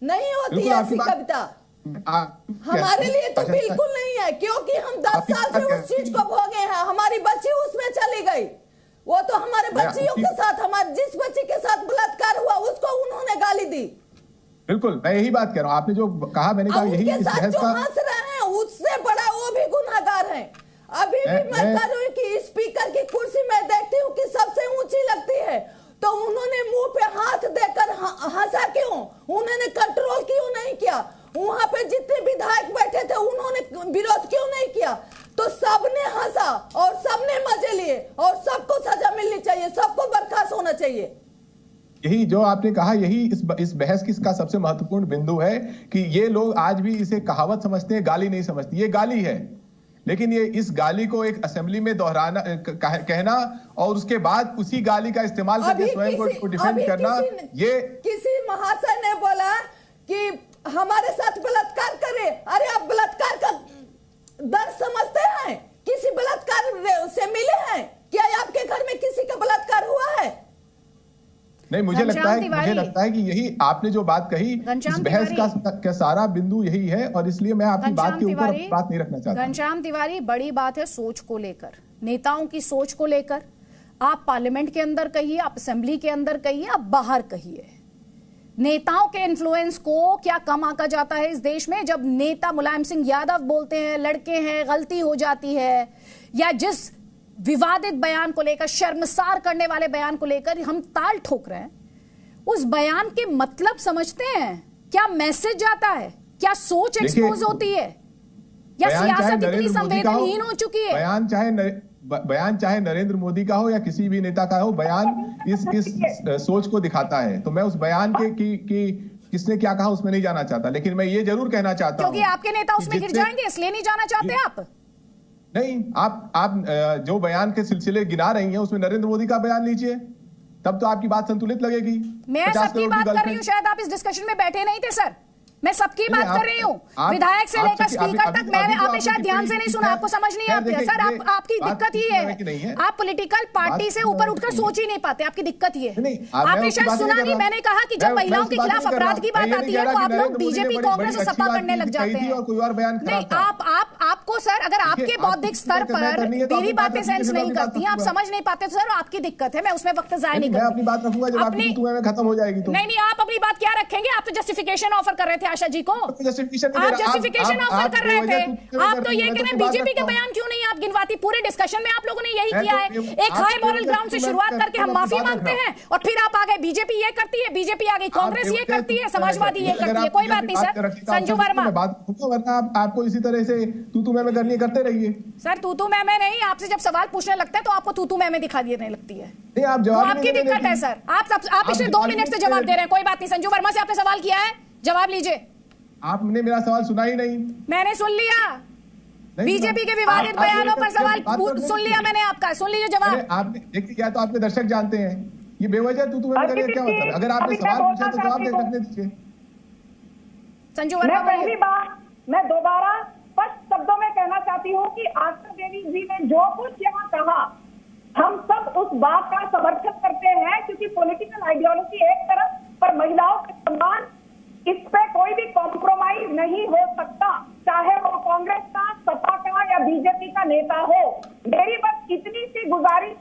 नहीं होती ऐसी कविता। हमारे लिए तो बिल्कुल नहीं है, क्योंकि हम 10 साल से उस चीज को भोगे हैं। हमारी बच्ची उसमें चली गई, वो तो हमारे बच्चियों के साथ, हमारे जिस बच्ची के साथ बलात्कार हुआ उसको उन्होंने गाली दी। बिल्कुल, मैं यही बात कह रहा हूँ। आपने जो कहा, मैंने कहा यही इस बहस जो हंस रहे हैं उससे बड़ा वो भी गुनहगार है। अभी भी मैं कह रही हूँ कि स्पीकर की कुर्सी में देखती हूँ कि सबसे ऊंची लगती है, तो उन्होंने मुंह पे हाथ देकर हंसा क्यों? उन्होंने कंट्रोल क्यों नहीं किया? वहां पे जितने विधायक बैठे थे उन्होंने विरोध क्यों नहीं किया? तो सबने हंसा और सबने मजे लिए, और सबको सजा मिलनी चाहिए, सबको बर्खास्त होना चाहिए। यही जो आपने कहा, यही इस बहस की इसका सबसे महत्वपूर्ण बिंदु है कि ये लोग आज भी इसे कहावत समझते हैं, गाली नहीं समझते। ये गाली है, लेकिन ये इस गाली को एक असेंबली में दोहराना, कहना और उसके बाद उसी गाली का इस्तेमाल करके स्वयं को डिफेंड करना, ये किसी महाशय ने बोला कि हमारे साथ बलात्कार करे। अरे आप बलात्कार का दर्द समझते हैं? किसी बलात्कार से मिले हैं क्या? आपके घर में किसी का बलात्कार हुआ है? नहीं, मुझे लगता है कि यही आपने जो बात कही, इस बहस का सारा बिंदु यही है, और इसलिए मैं आपकी बात के ऊपर बात नहीं रखना चाहता। घनश्याम तिवारी, बड़ी बात है सोच को लेकर, नेताओं की सोच को लेकर। आप पार्लियामेंट के अंदर कहिए, आप असेंबली के अंदर कहिए, आप बाहर कहिए, नेताओं के इन्फ्लुएंस को क्या कम आंका जाता है इस देश में? जब नेता मुलायम सिंह यादव बोलते हैं लड़के हैं, गलती हो जाती है, या जिस विवादित बयान को लेकर, शर्मसार करने वाले बयान को लेकर हम ताल ठोक रहे हैं, उस बयान के मतलब समझते हैं? क्या मैसेज जाता है? क्या सोच एक्सपोज होती है? या सियासत इतनी संवेदनहीन हो चुकी है? बयान चाहे नरेंद्र मोदी का हो या किसी भी नेता का हो, बयान इस सोच को दिखाता है। तो मैं उस बयान के किसने क्या कहा उसमें नहीं जाना चाहता, लेकिन मैं ये जरूर कहना चाहता हूं, क्योंकि आपके नेता उसमें गिर जाएंगे इसलिए नहीं जाना चाहते आप। नहीं, आप जो बयान के सिलसिले गिना रही हैं उसमें नरेंद्र मोदी का बयान लीजिए, तब तो आपकी बात संतुलित लगेगी। मैं सबकी बात कर रही हूँ, शायद आप इस डिस्कशन में बैठे नहीं थे सर, मैं सबकी बात कर रही हूँ, विधायक से लेकर स्पीकर तक। मैंने आपने शायद ध्यान से नहीं सुना, आपको समझ नहीं आती है सर। आपकी दिक्कत ही है, आप पॉलिटिकल पार्टी से ऊपर उठकर सोच ही नहीं पाते, आपकी दिक्कत ही है। आपने शायद सुना नहीं, मैंने कहा कि जब महिलाओं के खिलाफ अपराध की बात आती है तो आप लोग बीजेपी, कांग्रेस और सपा करने लग जाते हैं। नहीं, आपको सर, अगर आपके बौद्धिक स्तर पर मेरी बातें सेंस नहीं करती हैं, आप समझ नहीं पाते तो सर आपकी दिक्कत है, मैं उसमें वक्त जाया नहीं करती। अपनी बात रखूंगा जब आपकी खत्म हो जाएगी तो। नहीं, आप अपनी बात क्या रखेंगे? आप तो जस्टिफिकेशन ऑफर कर रहे थे आशा जी को, आप जस्टिफिकेशन ऑफर कर रहे थे। आप तो ये कह रहे हैं बीजेपी के बयान क्यों नहीं आप गिनवाती? पूरे डिस्कशन में आप लोगों ने यही किया है, एक हाई मॉरल ग्राउंड से शुरुआत करके हम माफी मांगते हैं, और फिर आप आ गए बीजेपी ये करती है, बीजेपी आ गई, कांग्रेस ये करती है, समाजवादी ये करती है। कोई बात नहीं सर, संजू वर्मा, वरना आपको इसी तरह से तू मैं करनी करते रहिए। सर तू मैं नहीं, आपसे जब सवाल पूछने लगता है तो आपको तू मैं दिखा देने लगती है, आप तो आपकी दिक्कत है सर। आप पिछले 2 मिनट से जवाब दे रहे हैं, कोई बात नहीं। संजू वर्मा से आपने सवाल किया है, जवाब लीजिए। आपने मेरा सवाल सुना ही नहीं। मैंने सुन लिया, बीजेपी के विवादित बयानों पर सवाल सुन लिया मैंने आपका, सुन लीजिए जवाब। आपने देखिए, क्या तो आपके दर्शक जानते हैं ये बेवजह तू मैं करिए क्या मतलब? अगर आपने सवाल पूछा तो जवाब रखने दीजिए। संजू वर्मा, पहली बार मैं दोबारा स्पष्ट शब्दों में कहना चाहती हूँ कि आशा देवी जी ने जो कुछ यहाँ कहा, हम सब उस बात का समर्थन करते हैं, क्योंकि पॉलिटिकल आइडियोलॉजी एक तरफ पर महिलाओं का सम्मान, इस पे कोई भी कॉम्प्रोमाइज नहीं हो सकता, चाहे वो कांग्रेस का, सपा का या बीजेपी का नेता हो। मेरी बस इतनी सी गुजारिश